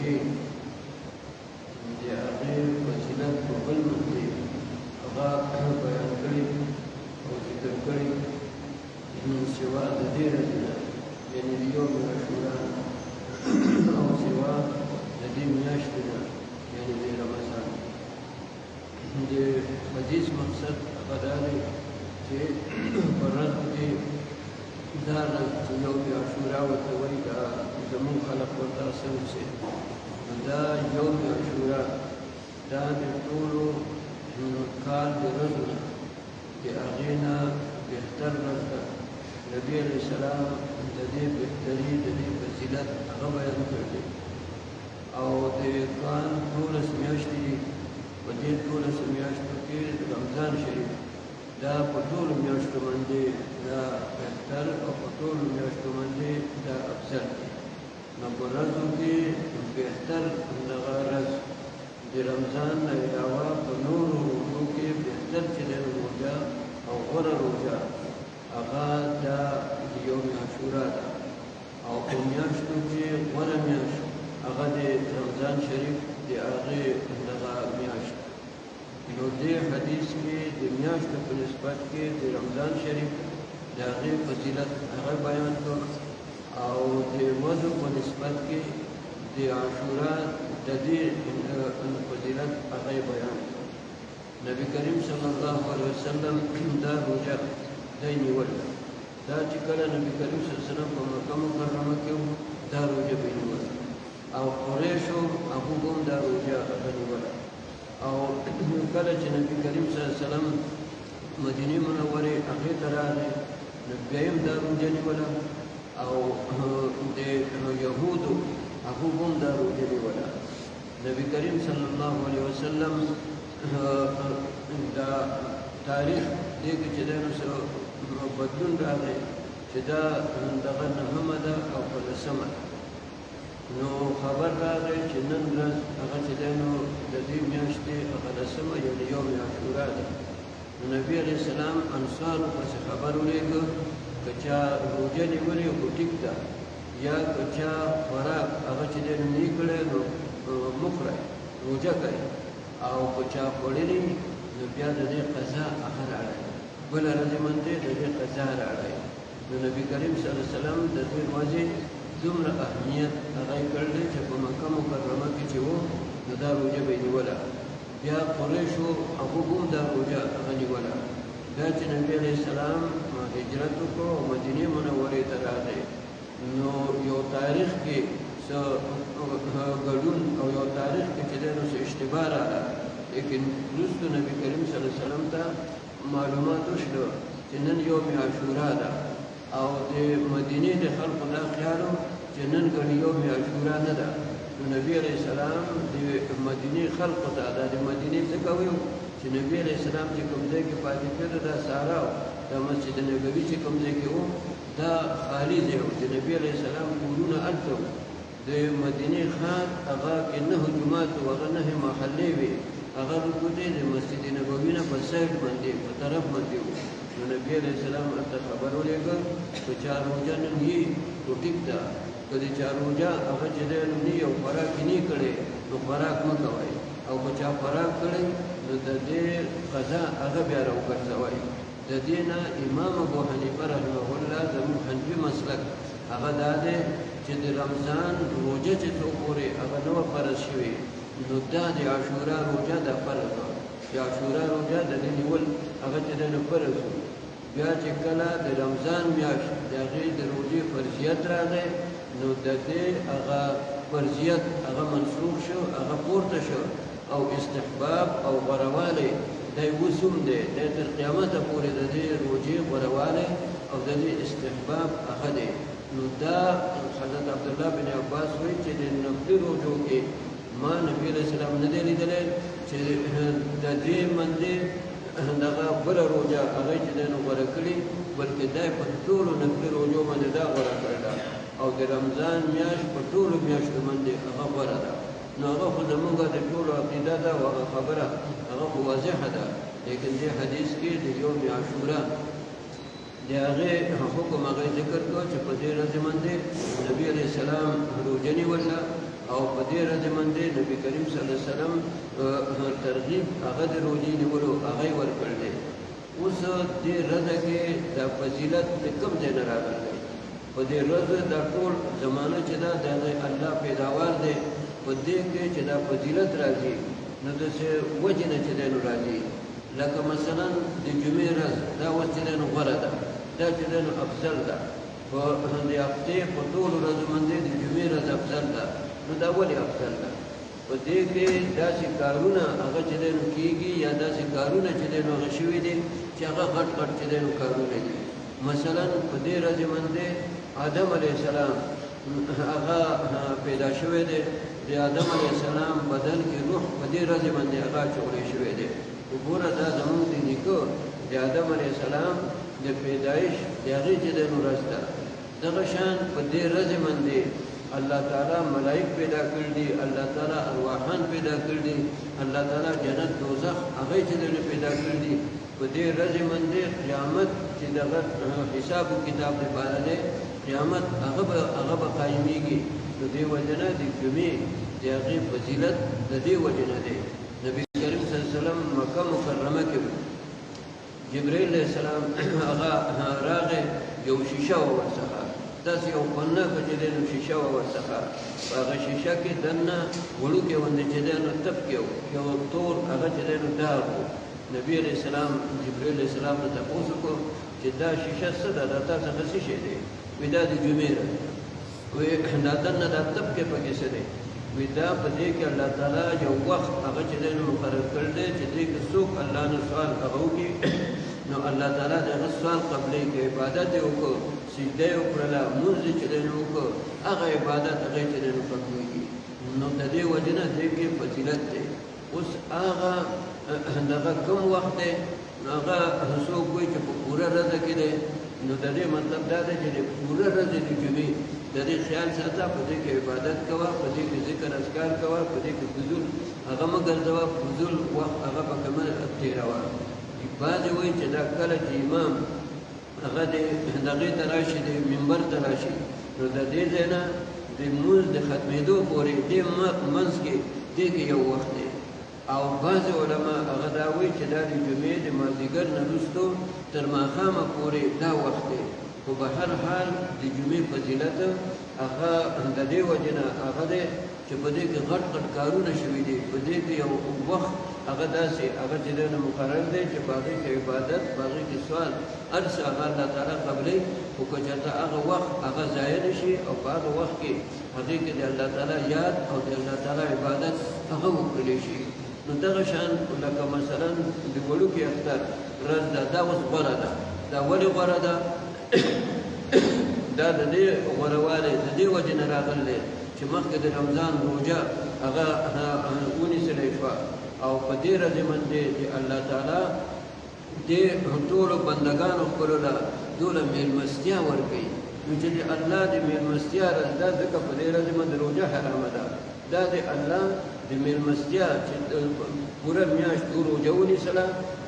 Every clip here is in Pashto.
روژې د هغې فضیلت په بل مخ کې هغه بیان کړي او ذکر کړي سوا د دې ورځې نه یعنې د یوم عاشورا او سوا د دې میاشتې نه یعنې د رمضان د حدیث مقصد هغه دا دی چې په ورځو کې دا ورځ چې یوم عاشورا ورته وایي دا زمونږ خلک ورته سم شي دا یوم عاشورا دا د ټولو کال د ورځو نه د هغې نه بهتر ورځ ده نبي علیه السلام د دې بهتري د دې فضیلت هغه بیان کړی او د کال 12 میاشتې دي په دې 12 میاشتو کې رمضان شریف دا په ټولو میاشتو باندې دا بهتر او په ټولو میاشتو باندې دا افضل دی نو په ورځو کې بهتر دغه ورځ د رمضان نه علاوه په نورو روژو کې بهتر چې دی روژه او غوره روژه هغه دا د یوم عاشورا ده او په میاشتو کې غوره میاشت هغه د رمضان شریف د هغې دغه میاشت نو دې حدیث کې د میاشتو په نسبت کې د رمضان شریف د هغې فضیلت هغه بیان کړ او د ورځو په نسبت کې د عاشورا د دې فضیلت هغه بیان کړ نبی کریم صلی الله علیه وسلم دا روژه دی نیوله دا چې کله نبی کریم صلی الله علیه وسلم په مکه مکرمه کې و دا روژه به یې نیوله او قریشو هغوی هم دا روژه هغه نیوله او کله چې نبی کریم صلی الله علیه وسلم مدینې منورې هغې ته راغی نو بیا یې هم دا روژه نیوله او د یهودو هغوی هم دا روژه نیوله نبی کریم صلی الله علیه وسلم دا تاریخ دې کې چې دی نو څه بدلون راغی چې دا دغه نهمه ده او په لسمه ده نو خبر راغی چې نن ورځ هغه چې دی نو د دې میاشتې هغه لسمه یعنې یوم عاشورا ده نو نبي علیه السلام انصارو پسې خبر ولېږه که چا روژه نیولې خو ټیک ده یا که چا خوراک هغه چې دی نو نه کړی نو مه خورئ روژه کوئ او که چا خوړلي نو بیا د دې قضا هغه راړئ بله ورځې باندې د دې قضا راړئ نو نبي کریم صلی الله علیه وسلم د دې ورځې دومره اهمیت هغه یې کړی چې په مکه مکرمه کې چې و نو دا روژه به یې نیوله بیا قریشو هغوی هم دا روژه هغه نیوله بیا چې نبي علیه السلام هجرت وکړو او مدینې منورې ته راغی نو یو تاریخ کې څه ګډون او یو تاریخ کې چې دی نو څه اشتباه راغله لیکن وروسته نبي کریم صلی الله علیه وسلم ته معلومات وشوه چې نن یوم عاشورا ده او د مدینې د خلکو دا خیال و چې نن ګڼې یوم عاشورا نه ده نو نبي علیه السلام د مدینې خلکو ته دا د مدینې ځکه ویل چې نبي علیه السلام چې کوم ځای کې پاتې کېده دا صحرا و دا مسجد نبوي چې کوم ځای کې و دا خالي ځای و د نبي علیه السلام کورونه هلته و د مدینې ښار هغه کې 9 جومات و هغه 9 محلې وې هغه رکوټې د مسجد نبوي نه په سایډ باندې په طرف باندې و نو نبي علیه السلام ورته خبر ولېږه که چا روژه نن یي خو ټیک ده که د چا روژه هغه چې دی نو نه او خوراک یې نه کړی نو خوراک مه کوئ او که چا خوراک کړی نو د دې قضا هغه بیا راوګرځوئ د دې نه امام ابو حنیفه رحمه الله زموږ حنفي مسلک هغه دا دی چې د رمضان روژه چې څوک خوري هغه نه وه فرض شوې نو دا د عاشورا روژه دا فرض وه د عاشورا روژه د دې نیول هغه چې دی نو فرض و بیا چې کله د رمضان میاشت د هغې د روژې فرضیت راغی نو د دې هغه فرضیت هغه منسوخ شو هغه پورته شو او استحباب او غوروالی دی اوس هم دی دی تر قیامته پورې د دې روژې غوروالی او د دې استحباب هغه دی نو دا حضرت عبدالله بن عباس وایي چې د نفلي روژو کې ما نبي علیه السلام نه دی لیدلی چې د دې باندې دغه بله روژه هغه چې دی نو غوره کړي بلکې دی په ټولو نفلي روژو باندې دا غوره کړې ده او د رمضان میاشت په ټولو میاشتو باندې هغه غوره ده نو هغه خو زمونږ د ټولو عقیده ده او هغه خبره هغه خو واضحه ده لیکن دې حدیث کې د یوم عاشورا د هغې حکم هغه ذکر کړو چې په دې ورځې باندې نبي علیه السلام روژه نیوله او په دې ورځې باندې نبي کریم صلی الله علیه وسلم ترغیب هغه د روژې نیولو هغه یې ورکړی دی. اوس دې ورځه کې دا فضیلت د کوم ځای نه راغلی دی؟ په دې ورځ دا ټول زمانه چې دا د الله پیداوار دی، په دې کې چې دا فضیلت راځي نو داسې وجې نه چې دی نو راځي. لکه مثلا د جمعې ورځ دا اوس چې دی نو غوره ده، دا چې دی نو افضل ده. په د هفتې په ټولو ورځو باندې د جمعې ورځ افضل ده. نو دا ولې افضل ده؟ په دې کې داسې کارونه هغه چې دی نو کېږي، یا داسې کارونه چې دی نو هغه شوي دي چې هغه غټ غټ چې دی نو کارونه دي. مثلا په دې ورځې باندې آدم علیه السلام هغه پیدا شوی دی. د آدم علیه السلام بدن کې روح په دې ورځې باندې هغه چولی شوی دی. وګوره دا زمونږ د نیکه د آدم علیه السلام د پیدایش د هغې چې دی نو ورځ ده. دغه شان په دې ورځې باندې الله تعالی ملائک پیدا کړي دي، الله تعالی ارواحان پیدا کړي دي، الله تعالی جنت دوزخ هغه چې دی نو پیدا کړي دي. په دې ورځې باندې قیامت چې دغه حساب و کتاب لپاره دی، قیامت هغه به قایمیږي. نو دې وجه نه د جمعې د هغې فضیلت د دې وجه نه دی. نبي کریم صلی الله علیه وسلم مکه مکرمه کې جبرائیل علیه السلام هغه راغی، یو شیشه وه ورڅخه، داسې یو خنکه چې دی نو شیشه وه ورڅخه. په هغه شیشه کې دننه وړوکی غوندې چې دی نو تپکې و، یو تور هغه چې دی نو داغ و. نبي علیه السلام جبرائیل علیه السلام ته تپوس وکړو چې دا شیشه څه ده، دا تا څخه څه شی دی؟ وایي دا د جمعې ورځ. وایي دا دننه دا تپکې پکې څه دی؟ وایي دا په دې کې الله تعالی یو وخت هغه چې دی نو مقرر کړی دی چې دې کې څوک الله نه سوال هغه وکړي نو الله تعالی د هغه سوال قبلوي. که عبادت یې وکړو، سجده یې وکړله، لمونځ یې چې دی نو وکړو، هغه عبادت هغه چې دی نو قبلېږي. نو د دې وجې نه دې کې فضیلت دی. اوس هغه دغه کوم وخت دی؟ نو هغه څوک وایي چې په پوره ورځه کې دی. نو د دې مطلب دا دی چې د پوره ورځې د جمعې د دې خیال ساته، په دې کې عبادت کوه، په دې کې ذکر اذکار کوه، په دې کې فضول هغه مه ګرځوه، فضول وخت هغه پکې مه تېروه. بعضې وایي چې دا کله چې امام هغه د دغې ته راشي، د منبر ته راشي، نو د دې ځای نه د لمونځ د ختمېدو پورې دې منځ کې دې کې یو وخت دی. او بعضې علما هغه دا وایي چې دا د جمعې د مازدیګر نه وروستو تر ماښامه پورې دا وخت دی. خو به هر حال د جمعې فضیلت هغه د دې وجې نه هغه دی چې په دې کې غټ غټ کارونه شوي دي. په دې کې یو وخت هغه داسې هغه چې دی نو مقرر دی چې په هغې کې عبادت، په هغې کې سوال، هر څه هغه الله تعالی قبلوي. خو که چېرته هغه وخت هغه ضایع نه شي او په هغه وخت کې هغې کې د الله تعالی یاد او د الله تعالی عبادت هغه وکړلی شي. نو دغه شان لکه مثلا د وړوکي اختر ورځ ده، دا اوس غوره ده. دا ولې غوره ده؟ دا د دې غورهوالی د دې وجې نه راغلی چې مخکې د رمضان روژه هغه ونیسلی شوه، او په دې ورځې باندې د الله تعالی دې ټولو بندګانو خپلو له دوله مېلمستیا ورکوي. نو چې د الله د مېلمستیا ورځ ده، ځکه په دې ورځې باندې روژه حرامه ده. دا د الله د مېلمستیا چې پوره میاشت روژه ونیسله،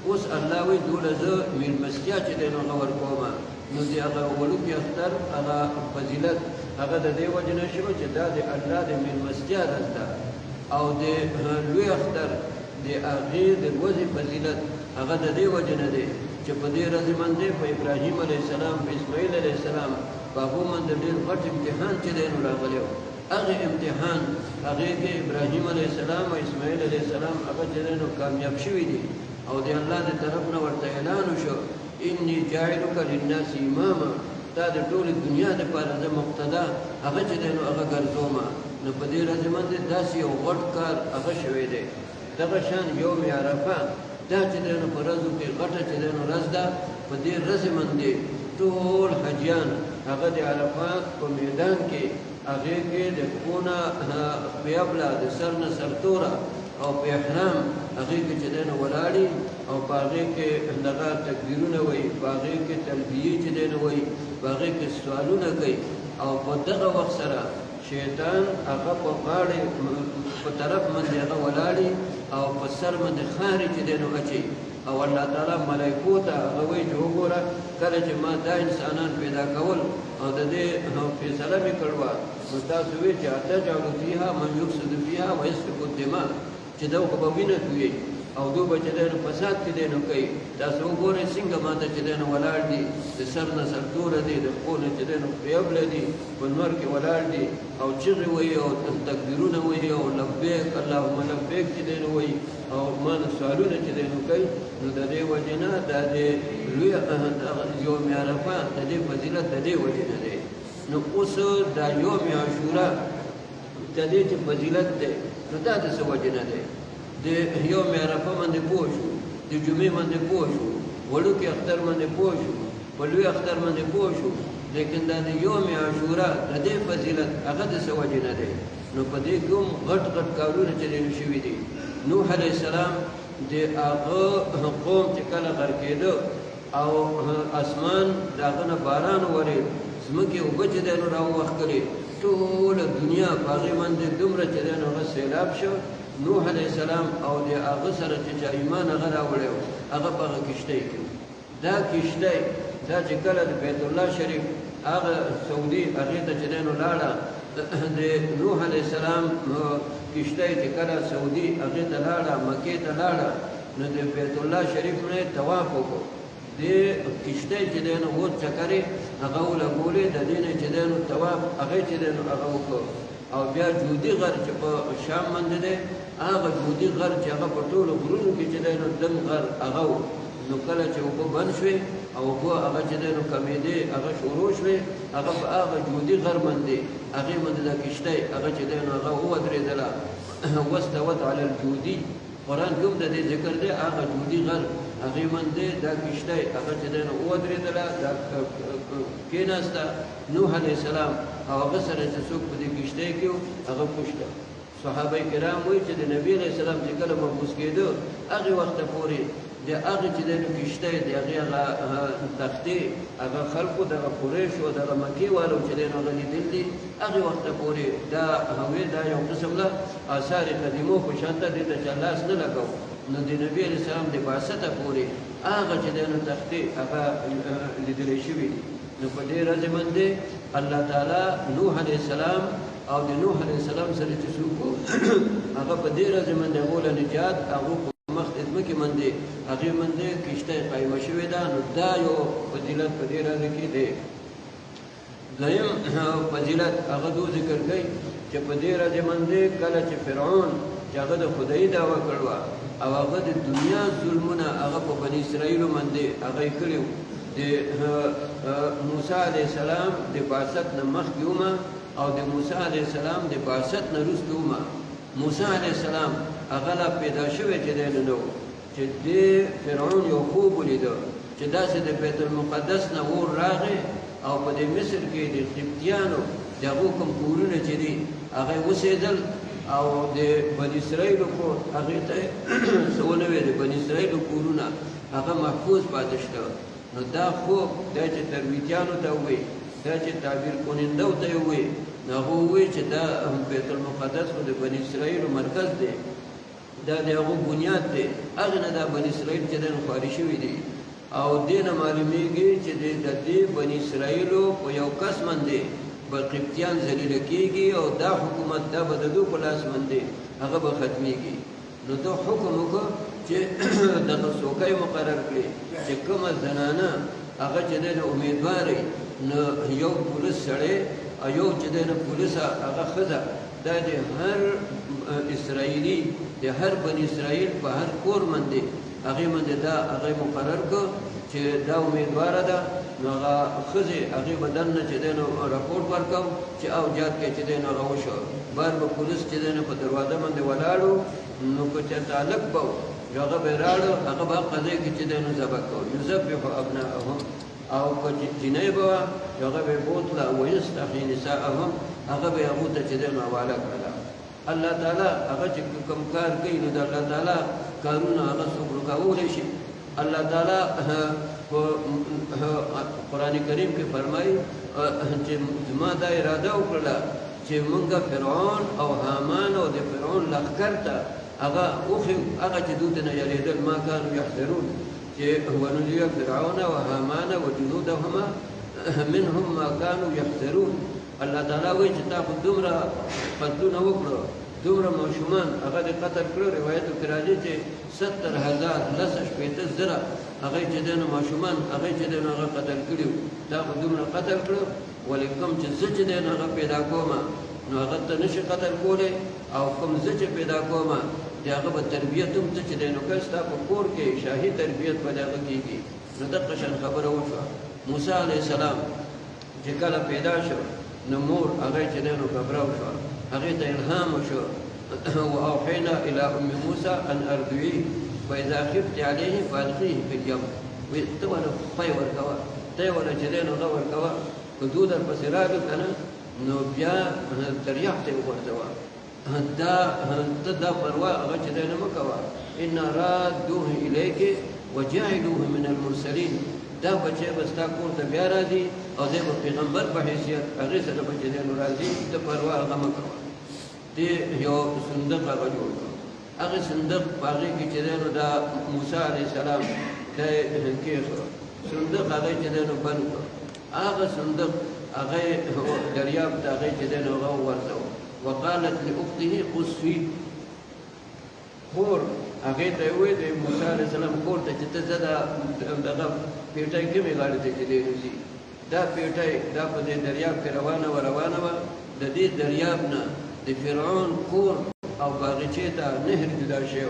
اوس الله وایي دوله زه مېلمستیا چې دی نو هغه ورکومه. نو د هغه وړوکي اختر هغه فضیلت هغه د دې وجې نه شوه چې دا د الله د مېلمستیا ورځ ده. او د لوی اختر د هغې د ورځې فضیلت هغه د دې وجې نه دی چې په دې ورځې باندې په ابراهیم علیه السلام، په اسماعیل علیه السلام، په هغو باندې ډېر غټ امتحان چې دی نو راغلی و. هغې امتحان هغې کې ابراهیم علیه السلام او اسماعیل علیه السلام هغه چې دی نو کامیاب شوي دي. او د الله د طرف نه ورته اعلان وشو انی جاعلک للناس اماما، دا د ټولې دنیا دپاره زه مقتدا هغه چې دی نو هغه ګرځومه. نو په دې ورځې باندې داسې یو غټ کار هغه شوی دی. دغه شان یوم عرفه دا چې دی نو په ورځو کې غټه چې دی نو ورځ ده. په دې ورځې باندې ټول حجیان هغه د عرفات په میدان کې هغې کې د پښو نه پیابله، د سر نه سرتوره او په احرام هغې کې چې دی نو ولاړي، او په هغې کې دغه تکبیرونه وایي، په هغې کې تلبیې چې دی نو وایي، په هغې کې سوالونه کوي. او په دغه وخت سره شیطان هغه په غاړې په طرف باندې هغه ولاړي او په سر باندې خارې چې دی نو اچوي. او الله تعالی ملایکو ته هغه وایي چې وګوره کله چې ما دا انسانان پیدا کول او د دې فیصله مې کړې وه، نو تاسو وایئ چې اتجعل فیها من یفسد فیها ویسفک الدماء چې دا خو به وینه تویوي او دو به چې دی نو فساد کې دی نو کوي تاسو وګورئ څنګه ماته چې دی نو ولاړ دي د سر نه سرتوره دي د پښو نه چې دی نو پریبله دي په لمر کې ولاړ دي او چغې وایي او تکبیرونه وایي او لبیک اللهم لبیک چې دی نو وایي او ما نه سوالونه چې دی نو کوي نو د دې وجې نه دا د لوی یوم عرفه د دې فضیلت د دې وجې نه دی نو اوس دا یوم عاشورا د دې چې فضیلت دی نو دا د څه وجې نه دی د یوم عرفه باندې پوه شو د جمعې باندې پوه شو وړوکي اختر باندې پوه شو په لوی اختر باندې پوه شو لیکن دا د یوم عاشورا د دې فضیلت هغه د څه وجې نه دی نو په دې کې هم غټ غټ کارونه چې دی نو شوي دي نوح علیه السلام د هغه قوم چې کله غرق کېده او اسمان د هغه نه باران ورېد ځمکې اوبه چې دی نو راووښکلې ټوله دنیا په هغې باندې دومره چې دی نو هغه سیلاب شو نوح علیه السلام او د هغه سره چې چا ایمان هغه راوړی و هغه په هغه کشتۍ کې دا کشتۍ دا چې کله د بیت الله شریف هغه سعودي هغې ته چې دی نو لاړه د نوح علیه السلام کشتۍ چې کله سعودي هغې ته لاړه مکې ته لاړه نو د بیت الله شریف نه یې طواف وکړو د کشتۍ چې دی نو اوس چکرې هغه ولګولې د دې نه چې دی نو طواف هغې چې دی نو هغه وکړو او بیا جودي غر چې په شام باندې دی هغه جودي غر چې هغه په ټولو غرونو کې چې دی نو دم غر هغه و نو کله چې اوبه بند شوې او اوبه هغه چې دی نو کمېدې هغه شروع شوې هغه په هغه جودي غر باندې هغې باندې دا کشتۍ هغه چې دی نو هغه ودرېدله واستوت علی الجودي قرآن کې هم د دې ذکر دی هغه جودي غر هغې باندې دا کشتۍ هغه چې دی نو ودرېدله دا کېناسته نوح علیه السلام او هغه سره چې څوک په دې کشتۍ کې و هغه پوښته صحابه کرام وایي چې د نبي علیه السلام چې کله مبعوث کېده هغې وخته پورې د هغه چې دی نو کشتۍ د هغې هغه تختې هغه خلکو دغه قریشو دغه مکې والو چې دی نو هغه لیدل دي هغې وخته پورې دا هغې دا یو قسم له آثار قدیمو په شان ته دې ته چا لاس نه لګو نو د نبي علیه السلام د بعثته پورې هغه چې دی نو تختې هغه لیدلی شوي دي نو په دې ورځې باندې الله تعالی نوح علیه السلام او د نوح علیه السلام سره چې څوک هغه په دې ورځې باندې هغو له نجات هغو په مخ د ځمکې باندې هغې باندې کشتۍ قایمه شوې ده نو دا یو فضیلت په دې ورځې کې دی دویم فضیلت هغه دو ذکر کوي چې په دې ورځې باندې کله چې فرعون چې هغه د خدایي دعوه کړې او هغه د دنیا ظلمونه هغه په بني اسرائیلو باندې هغه یې کړي د موسی علیه السلام د بعثت نه مخکې ومه او د موسی علیه السلام د بعثت نه وروسته ومه موسی علیه السلام هغه لا پیدا شوی چې دی نو چې د فرعون یو خوب ولیده چې داسې د بیت المقدس نه اور راغی او په دې مصر کې د قبطیانو د هغو کوم کورونه چې دي هغه اوسېدل او د بني اسرائیلو کور هغې ته څه ونه ویل د بني اسرائیلو کورونه هغه محفوظ پاتې شته نو دا خوب دا چې ترویتیانو ته ووایي دا چې تعبیر کنندو ته یې ووایي نو هغه ووایي چې دا بیت المقدس خو د بني اسرائیلو مرکز دی دا د هغو بنیاد دی هغې نه دا بني اسرائیل چې دی نو خواري شوي دي او دې نه معلومیږي چې د دې بني اسرائیلو په یو کس باندې به قبطیان ذلیله کېږي او دا حکومت دا به د دو په لاس باندې هغه به ختمېږي نو دا حکم وکړه چې دغه څوکۍ مقرر کړي چې کومه زنانه هغه چې دی نو امیدوارې نو یو پولیس سړی او یو چې دی نو پولیسه هغه ښځه دا د هر اسرائیلي د هر بني اسرائیل په هر کور باندې هغې باندې دا هغه مقرر کړه چې دا امیدواره ده نو هغه ښځې هغې به دننه چې دی نو راپورټ ورکړو چې او جات کې چې دی نو هغه وشو بار به پولیس چې دی نو په دروازه باندې ولاړو نو که چېرته هلک به و هغه به یې راړو هغه به قضیې کې چې دی نو ذبح کوو یذبحو ابناءهم او که جنۍ به وه هغه به یې بوتله ویستحیي نساءهم هغه به یې هغو ته چې دی نو حواله کړله الله تعالی هغه چې کوم کار کوي نو د الله تعالی کارونه هغه څوک رکولی شي الله تعالی په قرآن کریم کې فرمایي چې زما دا اراده وکړله چې مونږ فرعون او حامان او د فرعون لښکر ته هغه وښیم هغه چې دوی ته نه یارېدل ما کانو یحذرون چې ونجي فرعون وهامان وجنودهما منهم ما كانوا يحذرون الله تعالی وایي چې تا خو دومره قتلونه وکړو دومره ماشومان هغه دې قتل کړو روایتو کې راځي چې 70,000 لس شپېته زره هغه چې دی نو ماشومان هغه چې دی نو هغه قتل کړي تا خو دومره قتل کړو ولې کوم چې زه چې دی نو هغه پیدا کوم نو هغه ته نشي قتل کولی او کوم زه چې پیدا کوم د هغه به تربیت هم ته چې دی نو که ستا په کور کې شاهي تربیت به د هغه کېږي نو دقه شان خبره وشوه موسی علیه السلام چې کله پیدا شو نو مور هغه چې دی نو خبره وشوه هغې ته الهام وشو واوحینا الى ام موسی ان ارضعيه فاذا خفت عليه فالقيه في اليم ته ولا پای ورکوه ته ولا چې دی نو هغه ورکوه که دو درپسې راغی که نه نو بیا دریاب ته یې وغورځوه دا پروا هغه چې دی نه مه کوه انا رادوه الیک وجعلوه من المرسلین دا بچی به ستا کور ته بیا راځي او دی به پیغمبر په حیثیت هغې سره به چې دی نو راځي ته پروا هغه مه کوه دې یو صندوق هغه جوړ کړو هغې صندوق په هغې کې چې دی نو دا موسی علیه السلام دا یې کېښود صندوق هغې چې دی نو بند کړو هغه صندوق هغه دریاب ته هغې چې دی نو هغه وغورځوه وقالت لاخته قصفي خور هغې ته یې وویل د موسی علیه السلام کور ته چې ته ځه دغه پیټۍ کومې غاړې ته چې دی نوځي دا پیټۍ دا په دې دریاب کې روانه وه د دې دریاب نه د فرعون کور او باغچې ته نهر جدا شوی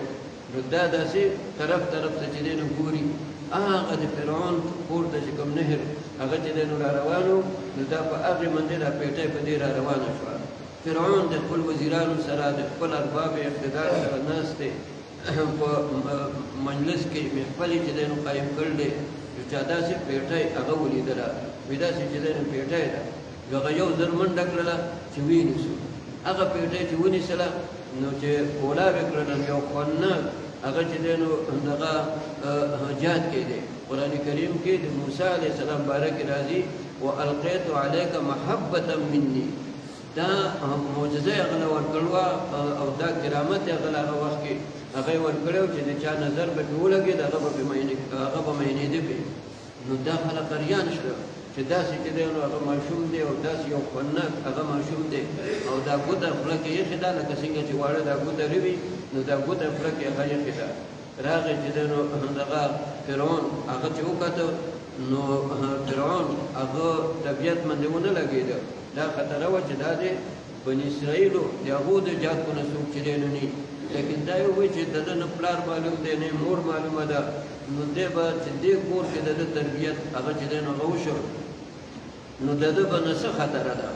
نو دا داسې طرف ته چې دی نو ګوري هغه د فرعون کور ته چې کوم نهر هغه چې دی نو را روان و نو دا په هغې باندې دا پیټۍ په دې را روانه شوه فرعون د خپل وزیرانو سره د خپل ارباب اقتدار سره ناست دی په مجلس کې محفلې چې دی نو قایم کړل دی چا داسې پیټۍ هغه ولیدله وایي داسې چې دی نو پیټۍ ده هغه یو ځل منډه کړله چې وینیسو هغه پیټۍ چې ونیسله نو چې کولاو یې کړله یو خوندناک هغه چې دی نو دغه جهاد کې دی قرآن کریم کې د موسی علیه السلام باره کې راځي والقیت علیک محبة مني دا معجزه یې هغه له ورکړوه او دا کرامت یې هغه له هغه وخت کې هغه یې ورکړی و چې د چا نظر به پرې ولګېد هغه به میینېده پرې نو دا خلک اریان شوه چې داسې چې دی نو هغه ماشوم دی او داسې یو خوندناک هغه ماشوم دی او دا ګوته خوله کې ایښې ده لکه څنګه چې واړه دا ګوته روي نو دا ګوته خوله کې هغه ایښې ده راغی چې دی نو دغه فرعون هغه چې وکته نو فرعون هغه طبیعت باندې ونه لګېده دا خطره وه چې دا د بني اسرائیلو د هغو د جاتکو نه څوک چې دی نو نه لیکن دا یې ووایي چې د ده نه پلار معلوم دی نه مور معلومه ده نو دی به چې دې کور کې د ده تربیت هغه چې دی نو هغه وشو نو د ده به نه څه خطره ده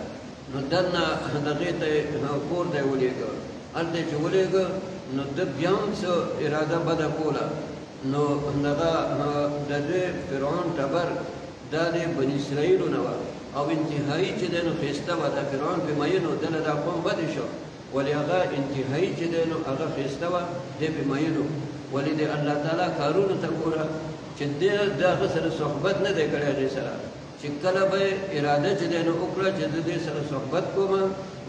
نو دننه دغې ته کور ته یې ولېږه هلته یې چې ولېږه نو ده بیا هم څه اراده بده کوله نو دغه د دې فرعون ټبر دا د بني اسرائیلو نه وه او انتهایی چې دی نو ښایسته وه د فرعون پې مین و دله دا قوم بدې شو ولې هغه انتهایی چې دی نو هغه ښایسته وه دی پې مین و ولې د الله تعالی کارونو ته ګوره چې دی د هغه سره صحبت نه دی کړی هغې سره چې کله به اراده چې دی نو وکړه چې زه دې سره صحبت کوم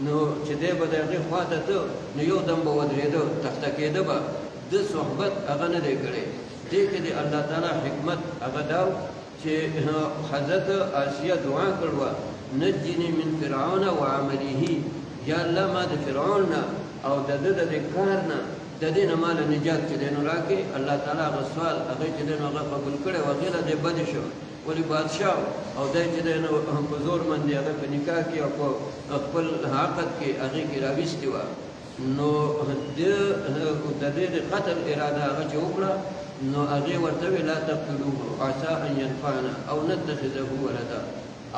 نو چې دی به د هغې خوا ته ته نو یو دم به ودرېده تخته کېده به د صحبت هغه نه دی کړی دې کې د الله تعالی حکمت هغه دا چې حضرت آسیه دعا کړوه نجني من فرعون وعمله یا الله ما د فرعون نه او د ده د دې کار نه د دې نه ماله نجات چې دی نو راکړي الله تعالی هغه سوال هغې چې دی نو هغه قبول کړی و هغې له دې بدې شو ولې بادشاه او دی چې دی نو په زور باندې هغه په نکاح کې او په خپل عقد کې هغې کې راویستې وه نو د دې د قتل اراده هغه چې وکړه نو هغې ورته ویل لا تقتلوه عسى ان ينفعنا او نتخذه ولدا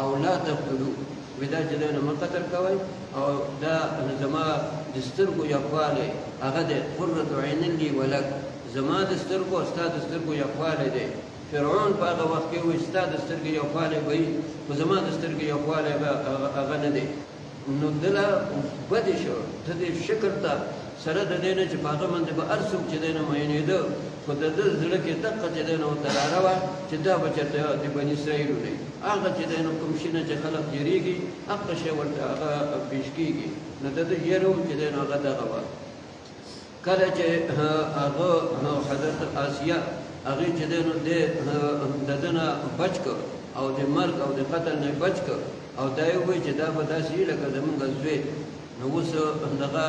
او لا تقتلوه وی دا چې دی نو مه قتل کوئ او دا زما د سترګو یخوالی هغه دی قرة عین لي ولک زما د سترګو او ستا د سترګو یخوالی دی فرعون په هغه وخت کې وایي ستا د سترګې یخوالی به وي خو زما د سترګې یخوالی هغه نه دی نو دله بدې شو ته دې شکر ته سره د دې نه چې په هغه باندې به هر څوک چې دی نه میینېده خو د ده زړه کې دقه چې دی نو تراره وه چې دا به چېرته د بني اسرائیلو دی هغه چې دی نو کوم شي نه چې خلک یېرېږي هغه شی ورته هغه پیش کېږي نو د ده یېره هم چې دی نو هغه دغه وه کله چې هغه حضرت آسیه هغې چې دی نو د ده نه بچ کړ او د مرګ او د قتل نه بچ کړ او دا یې ووایي چې دا به داسې وي لکه زمونږ زوی. نو اوس دغه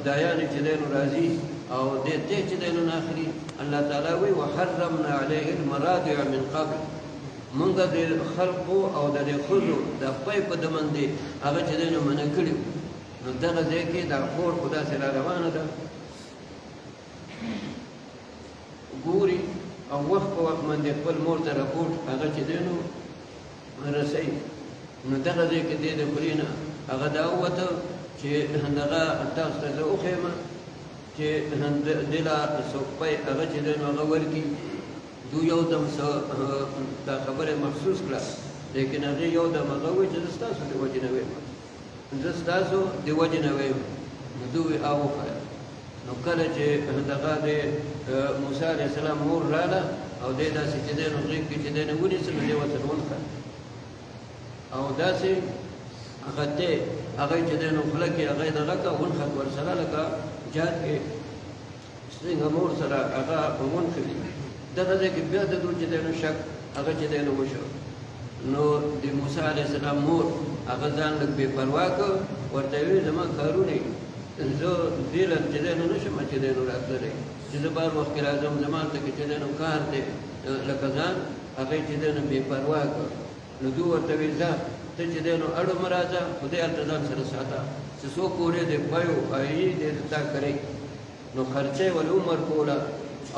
دایانې چې دی نو راځي او دې ته چې دی نو اخري الله تعالی وایي وحرمنا علیه المراضع من قبل، مونږ د خلقو او د ښځو د پی په دمن دی هغه چې دی نو منع کړي. نو دغه ځای کې دا خور خو داسې را روانه ده ګوري او وخت په وخت باندې خپل مور ته رپورټ هغه چې دی نو رسوي. نو دغه ځای کې دی د خولې نه هغه دا ووته چې دغه تاسو ته زه وښیم چې دې له څوک پی هغه چې دی نو هغه ورکړي. دو یو دم دا خبره محسوس کړه، لیکن هغې یو دم هغه ووایي چې زه ستاسو د وجې نه ویم، زه ستاسو د وجې نه ویم. نو دوی ووایي وښیه. نو کله چې دغه د موسی علیه السلام مور راغله او دی داسې چې دی نو غېږ کې چې دی نو ونیسه نو دی ورته ونښه او داسې هغه دی هغه چې دی نو خوله کې هغه یې دغه کړه ونښت ورسره لکه جهاد کې څنګه مور سره هغه ونښلي. دغه ځای کې بیا د دوی چې دی نو شک هغه چې دی نو وشو. نو د موسی علیه السلام مور هغه ځان لږ بې پروا کړ، ورته یې وویل زما کارونه زه دې له چې دی نو نه شم چې دی نو راتللی چې زه بهر وخت کې راځم زما هلته کې چې دی نو کار دی لکه ځان هغه یې چې دی نو بې پروا کړ. نو دوی ورته ویل ځه ته چې دی نو اړو مه راځه خدای هلته ځان سره ساته چې څو کورې د پیو ایي دې تا کوي. نو خرچه یې ولې هم ورکوله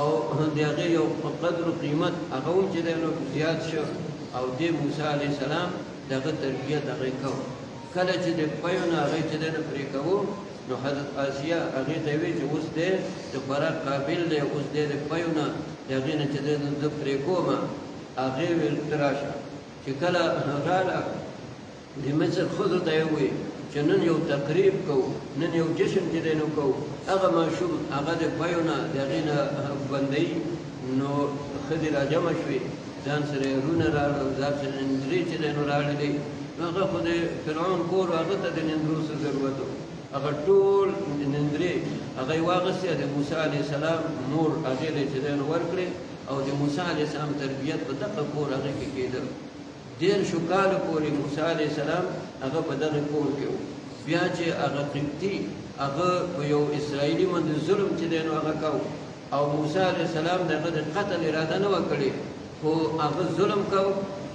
او د هغې یو قدر و قیمت هغه هم چې دی نو زیات شو او دې موسی علیه السلام دغه تربیت هغې کو. کله چې د پیو نه هغې چې دی نو پرې کوو نو حضرت آسیه هغې ته ویل چې اوس دی د خوراک قابل دی، اوس دی د پیو نه د هغې نه چې دی نو زه پرې کومه. هغې ویل ته راشه. چې کله راله د مصر ښځو ته یې ووایي چې نن یو تقریب کوو، نن یو جشن چې دی نو کوو. هغه ماشوم هغه د پیو نه د هغې نه بندوي. نو ښځې را جمع شوې، ځان سره یې رونه راوړل، ځان سره نندرې چې دی نو راوړلې. نو هغه خو د فرعون کور هغه ته د نندرو څه ضرورت و، هغه ټول نندرې هغه یې واخیستې د موسی علیه السلام مور هغې ته چې دی نو ورکړې او د موسی علیه السلام تربیت په دغه کور هغې کې کېده. 13 کاله پورې موسی علیه السلام هغه په دغه کور کې و. بیا چې هغه قبطي هغه په یو اسرائیلي باندې ظلم چې دی نو هغه کو او موسی علیه السلام دغه د قتل اراده نه وه کړې، خو هغه ظلم کو.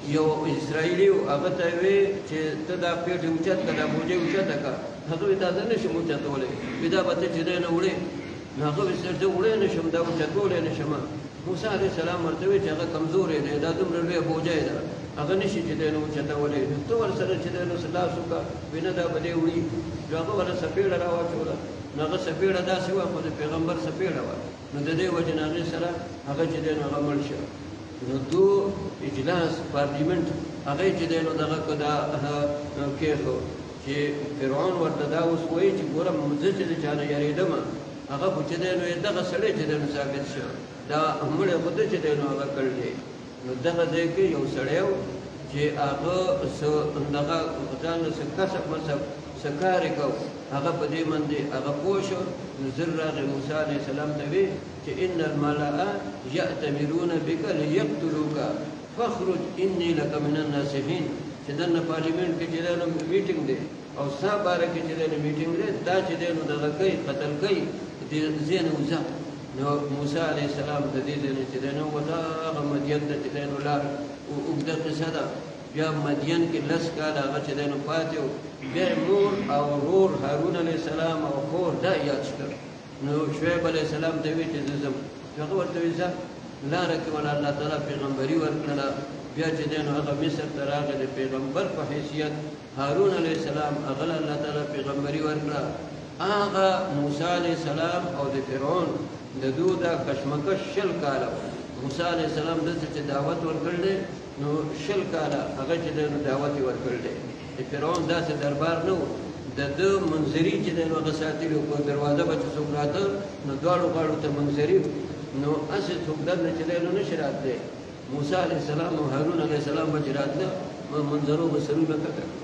یو اسرائیلي و هغه ته یې ویې چې ته دا پیټې اوچت کړه، دا بوجۍ اوچته کړه. هغه وایي دا زه نه شم اوچتولی، وایي دا به ته چې دی نه وړې. نو هغه وایي زه وړی نه شم، دا اوچتولی نه شم. موسی علیه السلام ورته وایي چې هغه کمزوری دی، دا دومره لویه بوجۍ ده، هغه نشي چې دی نو اوچتولی. ته ورسره چې دی نو څه لاس وکړه، وایي نه دا به دی وړي. نو هغه ورته څپېړه را واچوله. نو هغه څپېړه داسې وه خو د پیغمبر څپېړه وه. نو د دې وجې نه هغې سره هغه چې دی نو هغه مړ شو. نو دو اجلاس پارلیمنت هغې چې دی نو دغه دا کېښود چې فرعون ورته دا اوس وایي چې ګوره زه چې د چا نه یارېدم هغه خو چې دی نو دغه سړی چې دی نو ثابت شو، دا مړی خو ده چې دی نو هغه کړ دی. نو دغه ځای کې یو سړی و چې هغه څه دغه ځان له څه کسب مسب څه کار یې کو، هغه په دې باندې هغه پوه شو. نو زر راغی موسی علیه السلام ته وی چې ان الملأ یأتمرون بک لیقتلوک فاخرج انی لک من الناصحین. چې دننه پارلیمنټ کې چې دی نو میټینګ دی او ستا باره کې چې دی نو میټینګ دی، دا چې دی نو دغه کوي قتل کوي دې ځای نه وځه. نو موسی علیه السلام د دې ځای نه چې دی نو هغه مدین ته چې دی نو لاړ. اوږده قصه ده. بیا مدین کې 10 کاله هغه چې دی نو پاتې و. بیا مور او ورور هارون علیه السلام او خور دا یاد شکړ. نو شعیب علیه السلام ته ویل چې زه ځم. هغه ورته ویل ځه. لاره کې ولا الله تعالی پیغمبري ورکړله. بیا چې دی نو هغه مصر ته راغی د پیغمبر په حیثیت. هارون علیه السلام هغه له الله تعالی پیغمبري ورکړه. هغه موسی علیه السلام او د فرعون د دوی دا کشمکش 10 کاله و. موسی علیه السلام دلته چې دعوت ورکړی دی نو 10 کاله هغه چې دی نو دعوت یې ورکړی دی. د فرعون داسې دربار نه و، د ده منظري چې دی نو هغه ساتلي و. په دروازه به چې څوک راته نو دواړو غاړو ته منظري و. نو هسې څوک دلته چې دی نو نشي راتلی. موسی علیه السلام او هارون علیه السلام به چې راتله منظرو به سرونه کته کړه،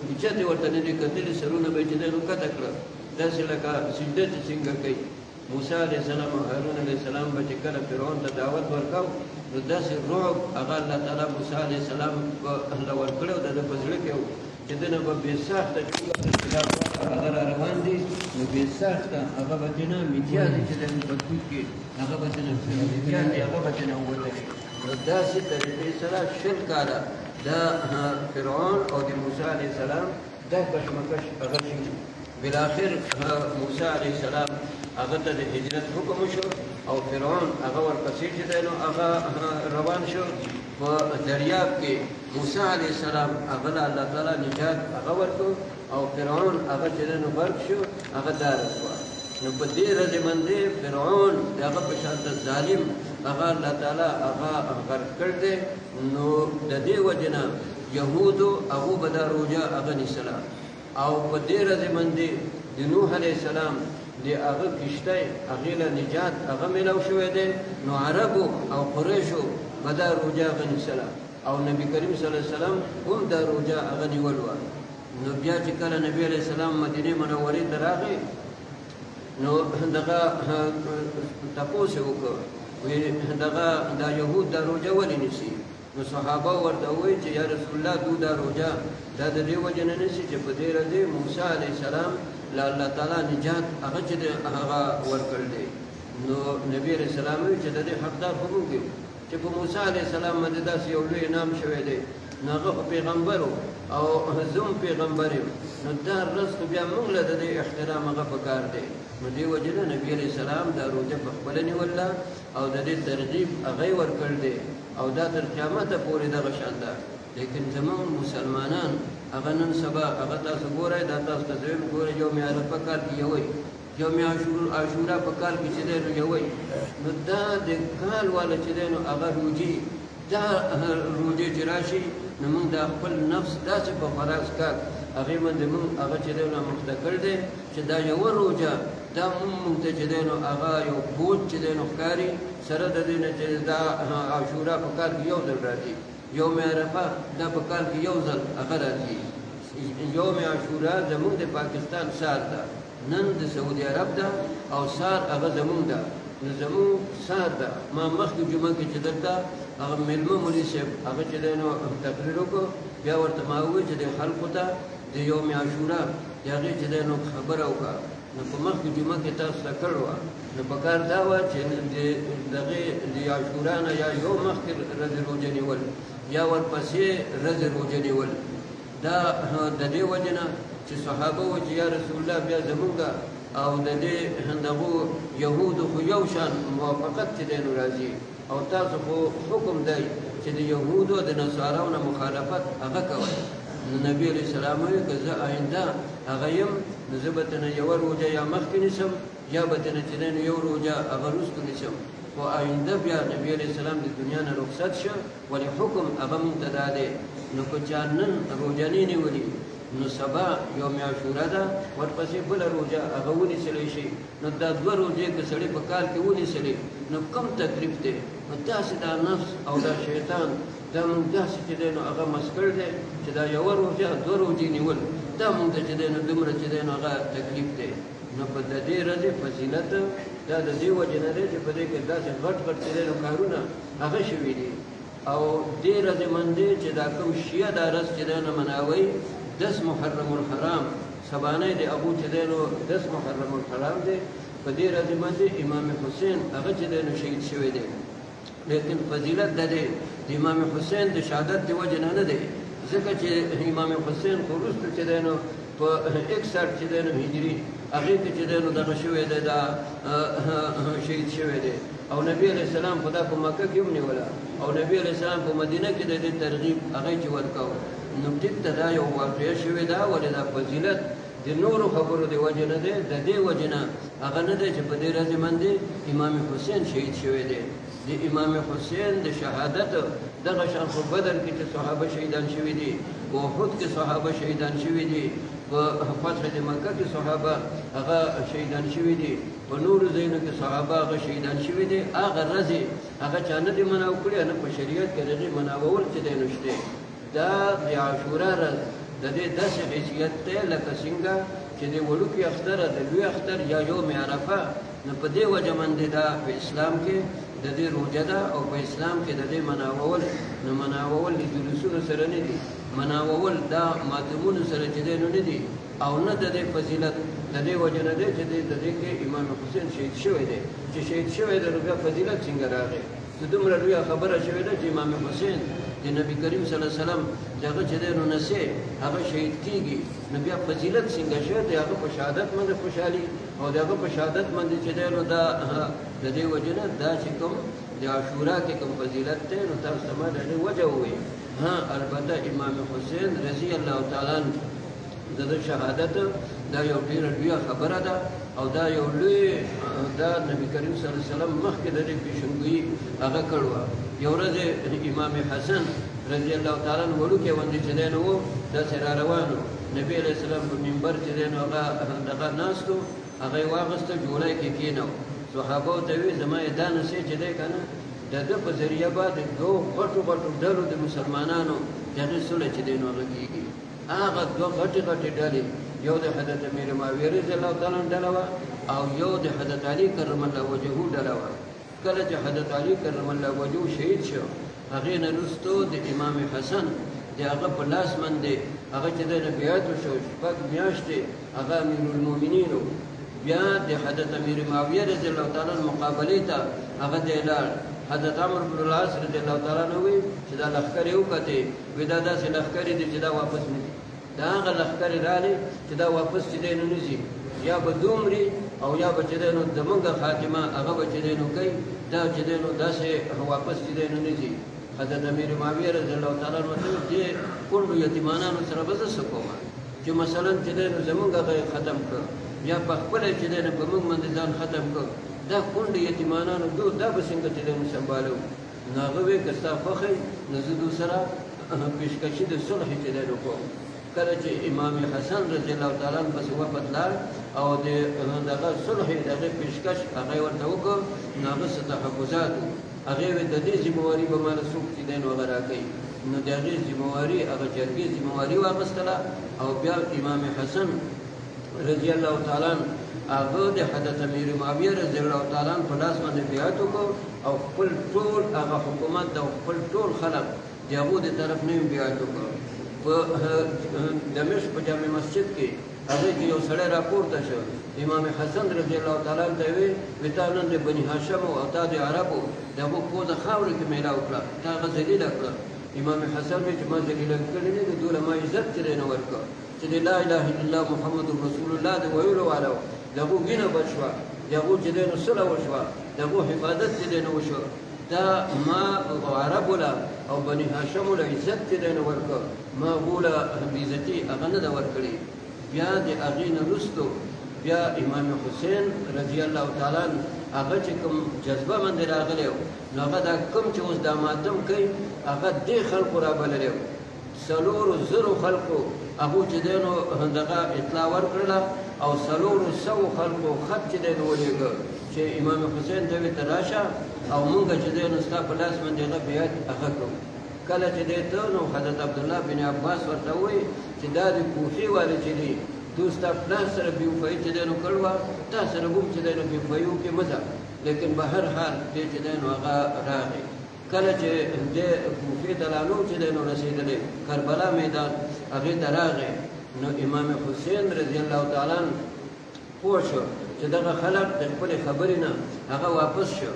اوچتې ورته نه دي کتلې، سرونه به یې چې دی نو کته کړه داسې لکه سجده چې څنګه کوي. موسی علیه السلام او هارون علیه السلام به چې کله فرعون ته دعوت ورکاو نو داسې رعب هغه الله تعالی موسی علیه السلام له ورکړی او د ده په زړه کې چې دنه به بې ساخته هغه را روان دي نو بې ساخته هغه به دنه میتیازې چې د بدبود کې هغه به دنه میتیازې هغه به دنه ووتلي نو داسې طریقې سره شل کاله د فرعون او د موسی علیه السلام دا کشمکش هغه شي بالاخر موسی علیه السلام هغه ته د هجرت حکم وشو او فرعون هغه ورپسې چې دی نو هغه روان شو په دریاب کې موسی علیه السلام هغه له الله تعالی نجات هغه ورکړو او فرعون هغه چې دی نو غرق شو هغه داره شوه نو په دې ورځې باندې فرعون د هغه په شان ظالم هغه الله تعالی هغه غرق کړ دی نو د دې وجې نه یهودو هغو به دا روژه هغه نیسله او په دې ورځې باندې د نوح علیه السلام د هغه کشتۍ هغې له نجات هغه میلاو شوی دی نو عربو او قریشو به دا روژه هغه نیسله او نبي کریم صلی الله علیه وسلم هم دا روژه هغه نیول وه نو بیا چې کله نبي علیه السلام مدینې منورې ته راغی نو دغه تپوس یې وکړ وی دغه دا یهود دا روژه ولې نیسي نو صحابه ورته وویل چې یا رسول الله دو دا روژه دا د دې وجې نه نیسي چې په دې ورځې موسی علیه السلام له الله تعالی نجات هغه چې هغه ورکړ دی نو نبي علیه السلام ویل چې د دې حقدار خو موږ یو چې په موسی علیه السلام باندې داسې یو لوی انعام شوی دی نو هغه خو پیغمبر او زه هم پیغمبر یم نو دا ورځ خو بیا موږ له د دې احترام هغه پکار دی نو دې وجې نه نبي علیه السلام دا روژه په خپله نیوله او د دې ترغیب هغه یې ورکړ دی او دا تر قیامته پورې دغه شان ده لیکن زموږ مسلمانان هغه نن سبا هغه تاسو ګورئ دا تاسو ته زه ګورئ یوم عرفه کال کې یوئ یوم عاشورا په کال کې چې دی نو یوئ نو دا د کال والا چې دی نو هغه روجي دا روجې چې راشي نو موږ دا خپل نفس داسې په فراز کاک هغې باندې موږ هغه چې دی نو مخته کړ دی چې دا یوه روژه دا موږ ته چې دی نو هغه یو بوج چې دی نو ښکاري سره د دې نه چې دا عاشورا په کال کې یو ځل راځي یوم عرفه دا په کال کې یو ځل هغه راځي یوم عاشورا زموږ د پاکستان سار ده نن د سعودي عرب ده او سار هغه زموږ ده نو زموږ سار ده ما مخکې جمعه کې چې دلته هغه مېلمه مولي صاحب هغه چې دی نو تقریر وکړو بیا ورته ما وویل چې د خلقو ته د یوم عاشورا د هغې چې دی نو خبره وکړه نو په مخکې جمعه کې تاسو ته کړې وه نو پکار دا وه چې د هغې د عاشورا نه یا یو مخکې ورځې روژه نیول یا ورپسې ورځې روژه نیول دا د دې وجې نه چې صحابه وو چې یا رسول الله بیا زمونږ او د دې دغو یهودو خو یو شان موافقت چې دی نو راځي او تاسو خو حکم دی چې د یهودو د نصاراو نه مخالفت هغه کوئ نو نبي علیه السلام وایي که زه آینده هغه یم نو زه به ترنه یوه روژه یا مخکې نیسم یا به ترنه چې دی نو یو روژه هغه وروسته نیسم خو آینده بیا نبي علیه السلام د دنیا نه رخصت شه ولې حکم هغه مونږ ته دا دی نو که چا نن روژه نه نیولي نو سبا یوم عاشورا ده ورپسې بله روژه هغه ونیسلی شي نو دا دوه روژې که سړی په کال کې ونیسلی نو کم تکلیف دی نو داسې دا نفس او دا شیطان دا مونږ داسې چې دی نو هغه مسکړ دی چې دا یوه روژه دوه روژې نیول دا مونږ ته چې دی نو دومره چې دی نو هغه تکلیف دی نو په د دې ورځې فضیلت دا د دې وجې نه دی چې په دې کې داسې غټ غټ چې دی نو کارونه هغه شوي دي او دې ورځې باندې چې دا کوم شیعه دا ورځ چې دی نو مناوئ 10 محرم الحرام سبانه د ابو چې دی نو 10 محرم الحرام دی په دې ورځې باندې امام حسین هغه چې دی نو شهید شوی دی لیکن فضیلت د دې د امام حسین د شهادت د وجې نه دی ځکه چې امام حسین خو وروسته چې دی نو په 61 چې دی نو هجري هغې کې چې دی نو دغه شوی دی دا شهید شوی دی او نبی علیه السلام خو دا په مکه کې هم نیوله او نبی علیه السلام په مدینه کې د دې ترغیب هغه چې ورکاوه نو ټیک ته دا یو واقعه شوې ده ولې دا فضیلت د نورو خبرو د وجې نه دی د دې وجې نه هغه نه دی چې په دې ورځې باندې امام حسین شهید شوی دی د امام حسین د شهادت دغه شان خو بدر کې چې صحابه شهیدان شوي دي په احد کې صحابه شهیدان شوي دي په فتح د مکه کې صحابه هغه شهیدان شوي دي په نورو ځایونو کې صحابه هغه شهیدان شوي دي هغه ورځې هغه چا نه دي مناو کړي نه په شریعت کې هغې مناوول چې دی نشته دا د عاشورا ورځ د دې داسې حیثیت دی لکه څنګه چې د وړوکي اختر د لوی اختر یا یوم عرفه نو په دې وجه باندې دا په اسلام کې د دې روژه ده او په اسلام کې د دې مناوول نو مناوول د جلوسونو سره نه دي مناوول دا ماتمونو سره چې دی نو نه دي او نه د دې فضیلت د دې وجه نه دی چې د دې کې امام حسین شهید شوی دی چې شهید شوی دی نو بیا فضیلت څنګه راغی چې دومره لویه خبره شوې ده چې امام حسین د نبی کریم صلی الله علیه وسلم دغه چې دی نو نسې هغه شهید کېږي نو بیا فضیلت څنګه شوی د هغه په شهادت باندې خوشحالي او د هغه په شهادت باندې چې دی نو دا د دې وجه نه دا چې کوم د عاشورا کې کوم فضیلت دی نو تاسو ته ما د دې وجه ووایي البته امام حسین رضی الله تعالی عنه د شهادت دا یو ډېره لویه خبره ده او دا یو لوی دا نبی کریم صلی الله علیه وسلم مخکې د دې پیشنګویي هغه کړې وه یو ورځ امام حسن رضی الله تعالی عنه وړوکی غوندې چې دی نو و داسې را روان و نبي علیه السلام په منبر چې دی نو هغه دغه ناست و هغه یې واخېسته جوړی کې کېنو صحابو ته ویل زما یې دا نسې چې دی که نه د ده په ذریعه باندې دوه غټو غټو ډلو د مسلمانانو د هغې سوله چې دی نو هغه کېږي هغه دوه غټې غټې ډلې یو د حضرت امیر معاویه رضی الله تعالی عنه ډله وه او یو د حضرت علي کرم الله وجهه ډله وه کله چې حضرت علي کرم الله وجهه شهید شو هغې نه وروستو د امام حسن د هغه په لاس باندې هغه چې دی نه بیعت وشو شپږ میاشتې هغه امیرالمؤمنین و بیا د حضرت امیر معاویه رضی الله تعالی عنه مقابلې ته هغه دی لاړ حضرت عمرو بن العاص رضی الله تعالی عنه وی چې دا لښکرې وکتې وی دا داسې لښکرې دي چې دا واپس نه ځي دا هغه لښکرې راغلې چې دا واپس چې دی نو نه ځي یا به دومري او یا به چې دی نو زمونږ خاتمه هغه به چې دی نو کوي دا چې دی نو داسې واپس چې دی نو نه ځي حضرت امیر معاویه رضی الله تعالی عنه ورته دې کونډو یتیمانانو سره به زه څه کوم چې مثلا چې دی نو زمونږ هغه ختم کړ یا په خپله چې دی نو په موږ باندې ځان ختم کړ دا کونډې یتیمانانو دا به څنګه چې دی نو سنبالو نو هغه وی که ستا خوښ نو زه دو سره پیشکشي د صلح چې دی نو کوم کله چې امام حسن رضی الله تعالی عنه پسې وفد لاړ او د دغه صلح دغه پیشکش هغه ورته وکړ نو هغه څه تحفظات وو هغې ویل د دې ذمهواري به ماله څوک چې دی نو هغه راکوي نو د هغې ذمهواري هغه جرګې ذمهواري واخیستله او بیا امام حسن رضی الله تعالی عنه هغه د حضرت امیر معاویه رضی الله تعالی عنه په لاس باندې بیعت وکړ او خپل ټول هغه حکومت او خپل ټول خلک د هغو د طرف نه یې بیعت وکړ په دمشق په جامع مسجد کې هغې کې یو سړی راپورته شو امام حسن رضی الله تعالی عنه ته یې ویل تا نن د بني هاشمو او تا د عربو د هغو پوزه خاورې کې میلاو کړه تا هغه ذلیله کړه امام حسن ویل چې ما ذلیله کړې نه دي دوله ما عزت ترې نه ورکړه چې د لا اله الا الله محمد رسول الله د ویلو والا و د هغو وینه بچ شوه د هغو چې دی نو صلح وشوه د هغو حفاظت چې دی نو وشو دا ما عربو له او بني هاشمو له عزت چې دی نو ورکړه ما هغو له بېعزتي هغه نه ده ورکړې بیا د هغې نه وروستو بیا امام حسین رضی الله تعالی عنه هغه چې کوم جذبه باندې راغلی و نو هغه دا کوم چې اوس دا ماتم کوي هغه دې خلکو رابللی و 4,000 خلکو هغو چې دی نو دغه اطلاع ورکړله او 400 خلکو خط چې دی نو ولېږه چې امام حسین ته ویې ته راشه او مونږ چې دی نو ستا په لاس باندې هغه بیعت هغه کړو کله چې دی ته نو حضرت عبدالله بن عباس ورته ووایي چې دا د کوفې والے چې دی تو ستا پلار سره بېوفایي چې دی نو کړې وه تا سره هم چې دی نو بېوفایي وکړې مه ځه لیکن به هر حال دی چې دی نو هغه راغی کله چې دی کوفې ته لا نه چې دی نو رسېدلی کربلا میدان هغې ته راغی نو امام حسین رضی الله تعالی عنه پوه شو چې دغه خلک د خپلې خبرې نه هغه واپس شو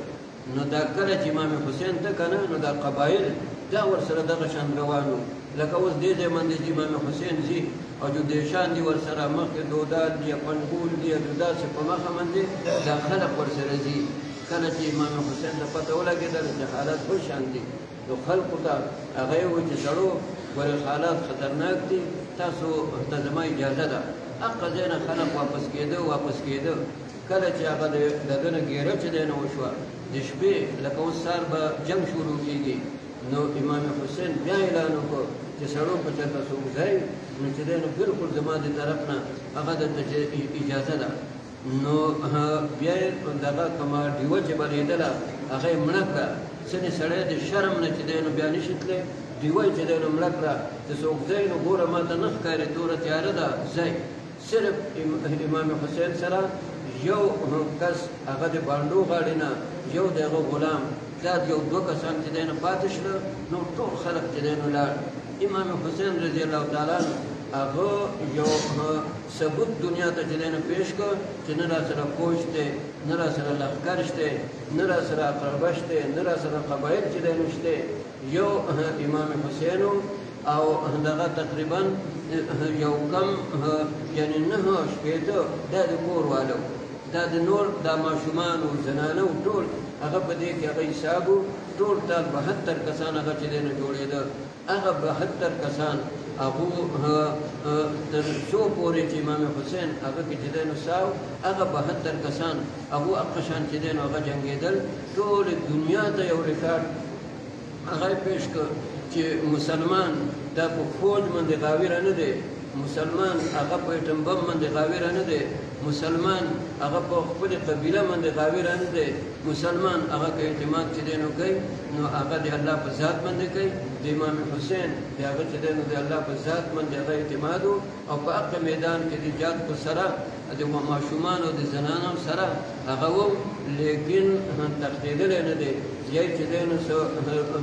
نو دا کله چې امام حسین ته که نه نو دا قبایل دا ورسره دغه شان روان وو لکه اوس دې ځای باندې چې امام حسین ځي او جودیشان دي ورسره مخکې دوداد دي پنډګول دي داسې په مخه باندې دا خلک ورسره ځي کله چې امام حسین ته پته ولګېدل چې حالات بل شان دي نو خلکو ته هغه یې وویل چې سړو ګورې حالات خطرناک دي تاسو ته زما اجازه ده هغه ځای نه خلک واپس کېده کله چې هغه د ده نه ګیره چې دی نه وشوه د شپې لکه اوس سهار به جنګ شروع کېږي نو امام حسین بیا اعلان وکړ چې سړو که چېرته څوک ځئ نو چې دی نو بلکل زما د طرف نه هغه درته اجازه ده نو بیا یې دغه کومه ډیوه چې بلېدله هغه یې مړه کړه ځینې سړی د شرم نه چې دی نو بیا نشي تللی ډیوه یې چې دی نو مړه کړه چې څوک ځئ نو ګوره ما ته نه ښکاري توره تیاره ده ځئ صرف امام حسین سره یو کس هغه د باندو غاړې نه یو د هغه غلام دا یو دوه کسان چې دی نه پاتې شول نو ټول خلک چې دی نو لاړ امام حسین رضی الله تعالی عنه هغه یو ثبوت دنیا ته چې دی نه پیش کړ چې نه راسره فوج دی نه راسره لښکر شته نه راسره اقربه شته نه راسره قبایل چې دی نو شته یو امام حسین او دغه تقریبا یو کم یعنی 9 شپېته دا د کور والو دا د نور دا ماشومان او زنانه او ټول هغه په دې کې هغه حساب ټول دا 72 کسان هغه چې دی نو جوړېده هغه 72 کسان هغه تر څو پورې چې امام حسین هغه کې چې دی نو ساو هغه 72 کسان هغه اقشان چې دی نو هغه جنګېدل ټول دنیا ته یو ریکارډ هغه پیش کړ چې مسلمان دا په فوج باندې غاویره نه دی مسلمان هغه په ایټم بم باندې غاویره نه دی مسلمان هغه په خپل قبیله باندې غاویره نه دی مسلمان هغه کې اعتماد چې دی نو کوي نو هغه د الله په ذات باندې کوي د امام حسین د هغه چې دی نو د الله په ذات باندې هغه اعتماد او په حق میدان کې د جهاد په سره د ماشومان او د زنانو سره هغه و لیکن تښتېدلی نه دی یا چې دی نو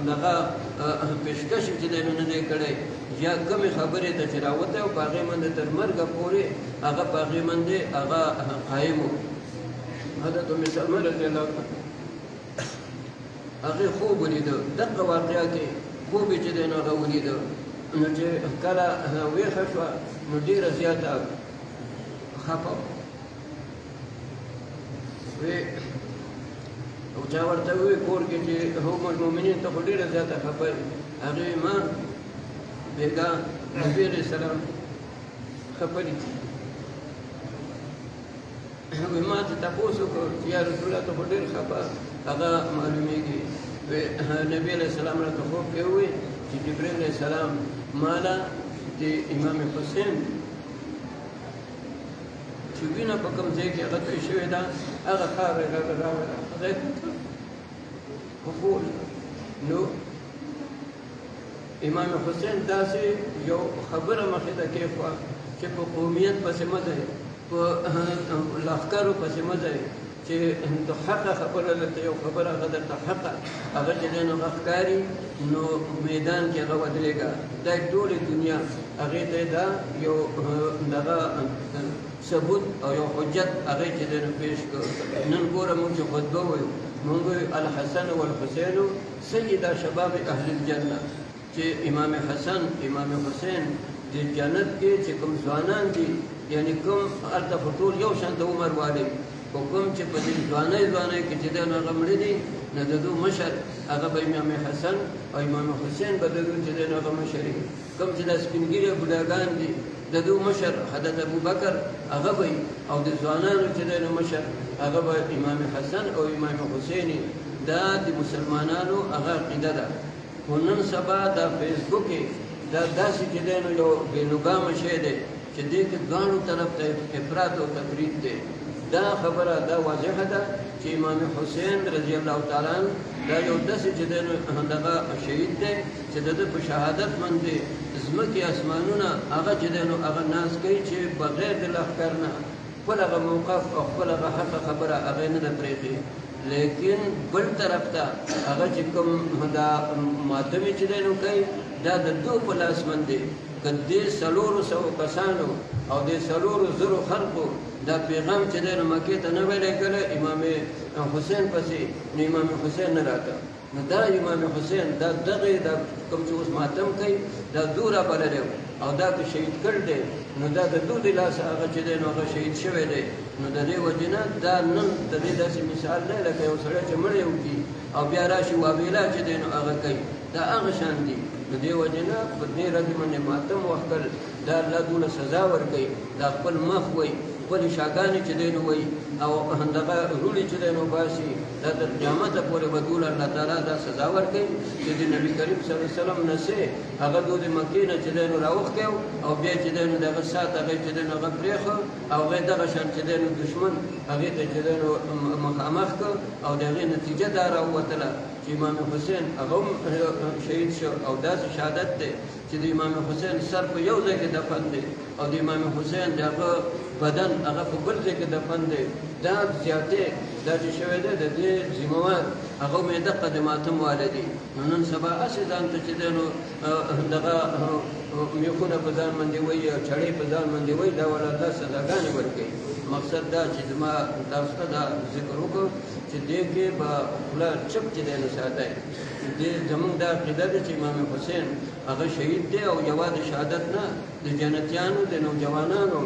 دغه پیشکش چې دی نو نه دی کړی یا کمې خبرې ته چې راوتی او په هغې باندې تر مرګه پورې هغه په هغې باندې هغه قایم و حضرت ام سلمه رضی الله عنها هغې خوب ولیده دغه واقعه کې خوب یې چې دی نو هغه ولیده نو چې کله ویښه شوه نو ډېره زیاته خفه وی او چا ورته ووی کور کې چې هم المؤمنین ته خو ډېره زیاته خفه یې هغې ما بیګا نبي علیه السلام خفه دي وی ما ته تپوس وکړ چې یا رسول الله ته خو ډېر خفه هغه معلومېږي نبي علیه السلام راته خوب کې ووی چې جبرائیل علیه السلام ماله د امام حسین چې وینه په کوم ځای کې هغه توی شوې ده هغه خاوره راغله هغه قبول نو امام حسین داسې یو خبره مخې ته کېښوه چې په قومیت پسې مه ځئ په لښکرو پسې مه ځئ چې د حقه خبره درته یو خبره هغه درته حقه هغه چې دی نو هغه ښکاري نو میدان کې هغه ودرېږه دا ټولې دنیا هغې ته دا یو دغه ثبوت او یو حجت هغې چې دی نو پیش کړ نن ګوره موږ چې خطبه وایو موږ وایو الحسن والحسین سیدا شباب اهل الجنه چې امام حسن امام حسین د جنت کې چې کوم ځوانان دي یعنی کوم هلته خو ټول یو شانته عمر والی خو کوم چې په دې ځوانۍ کې چې دی نو هغه مړه دي نو د دو مشر هغه به امام حسن او امام حسین به د دو چې دی نو هغه مشر وي کوم چې دا سپینګیري بوډاګان دي د دو مشر حضرت ابوبکر هغه به او د ځوانانو چې دی نو مشر هغه به امام حسن او امام حسین دا د مسلمانانو هغه عقیده ده خو نن سبا دا فیسبوک دا داسې چې دی نو یو بېلوګامه شی دی چې دې کې ګاڼو طرف ته افراط او تفرید دی دا خبره دا واضحه ده چې امام حسین رضی الله تعالی عنه دا یو داسې چې دی نو دغه شهید دی چې د ده په شهادت باندې ځمکې اسمانونه هغه چې دی نو هغه ناز کوي چې بغیر د لښکر نه خپل هغه موقف او خپل هغه حقه خبره هغې نه ده پرېښې لیکن بل طرف ته هغه چې کوم دا ماتمې چې دی نو کوي دا د دو په لاس باندې که دې 400 کسانو او دې 400 خلقو دا پیغام چې دی نو مکې ته نه وی لېږلی امام حسین پسې نو امام حسین نه راته نو دا امام حسین دا دغې دا کوم چې اوس ماتم کوي دا دو را بللی او دا که شهید کړ دی نو دا د دو د لاسه هغه چې دی نو هغه شهید شوی دی نو د دې وجې نه دا نن د دې داسې مثال دی لکه یو سړی چې مړی وکړي او بیا راشي وابېلا چې دی نو هغه کوي دا هغه شان دي د دې وجې نه په دې ورځې باندې ماتم وکړ دا الله دوله سزا ورکوي دا خپل مخ وایي خپلې شاګانې چې دی نو وایي او دغه روڼې چې دی نو باسي دا تر قیامته پورې به دوله الله تعالی دا سزا ورکوي چې د نبي کریم صلی الله علیه وسلم نسې هغه دو د مکې نه چې دی نو راوښتی او بیا چې دی نو دغه ساعت هغې چې دی نو هغه پرېښه او هغې دغه شان چې دی نو دښمن هغې ته چې دی نو مخامخ کړ او د هغې نتیجه دا راووتله چې امام حسین هغه هم شهید شو او داسې شهادت دی چې د امام حسین سر په یو ځای کې دفن دی او د امام حسین دغه بدن هغه په بل ځای کې دفن دی دا زیاتې دا چې شوی دی د دې ذمهوار هغه مې دقه د ماتم والدي نو نن سبا هسې ځان ته چې دی نو دغه میخونه په ځان باندې وایي او چړې په ځان باندې وایي دا ولا الله سزاګانې ورکوي مقصد دا چې زما تاسو ته دا ذکر وکړو چې دې کې به خوله چپ چې دی نو ساتئ دې زمونږ دا عقیده ده چې امام حسین هغه شهید دی او یوازې شهادت نه د جنتیانو د نوجوانانو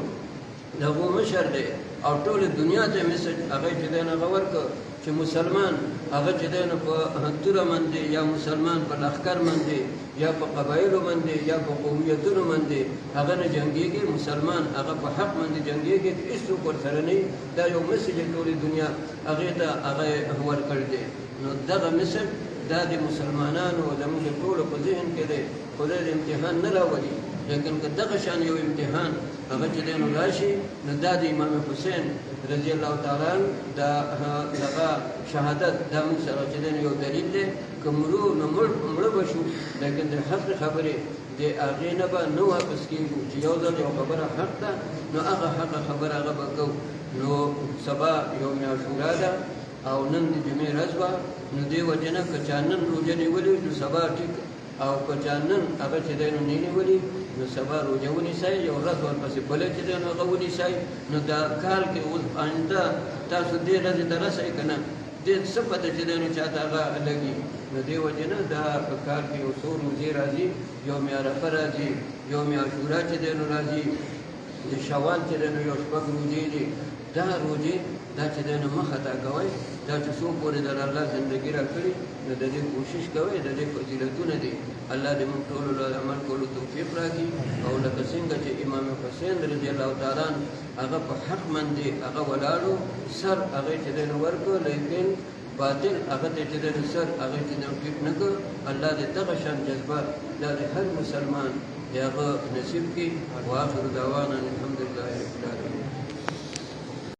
د هغو مشر دی او ټولې دنیا ته مسج هغه چې دی نو هغه ورکړ چې مسلمان هغه چې دی نو په توره باندې یا مسلمان په لښکر باندې یا په قبایلو باندې یا په قومیتونو باندې هغه نه جنګېږي مسلمان هغه په حق باندې جنګېږي هېڅوک ورسره نه وي دا یو مسج ټولې دنیا هغې ته هغه ورکړی دی نو دغه مسج دا د مسلمانانو زموږ ټولو په ذهن کې دی خدای د امتحان نه راولي لیکن که دغه شان یو امتحان هغه چې دی نو راشي نو دا د امام حسین رضی الله تعالی عنه دغه شهادت دا موږ سره چې دی یو دلیل دی که مرو نو مړه به شو لیکن د حق خبرې د هغې نه به نه واپس کېږو چې یو ځل یو خبره حق ده نو هغه حقه خبره هغه به کوو نو سبا یوم عاشورا ده او نن د جمعې ورځ وه نو دې وجې نه که چا نن روژه نیولې نو سبا ټیک او که چا نن هغه چې دی نو نه نیولي نو سبا روژه ونیسئ یو ورځ ورپسې بله چې دی نو هغه ونیسئ نو دا کال کې اوس آینده تاسو دې ورځې ته رسئ که نه دې څه پته چې دی نو چاته هغه لګي نو دې وجې نه دا په کال کې یو څو روژې راځي یوم عرفه راځي یوم عاشورا چې دی نو راځي د شوال چې دی نو یو شپږ روژې دي دا روژې دا چې دی نو مه خطا کوئ دا چې څو پورې در الله زندګي را کړي نو د دې کوشش کوئ د دې فضیلتونه دي الله دې موږ ټولو له عمل کولو توفیق راکړي او لکه څنګه چې امام حسین رضی الله تعالی عنه هغه په حق باندې هغه ولاړو سر هغې چې دی نو ورکړو لیکن باطل هغه ته چې دی نو سر هغې چې دی نو ټیټ نه کړ الله دې دغه شان جذبه دا د هر مسلمان د هغه نصیب کړي واخر دعوانا الحمدلله رب العالمین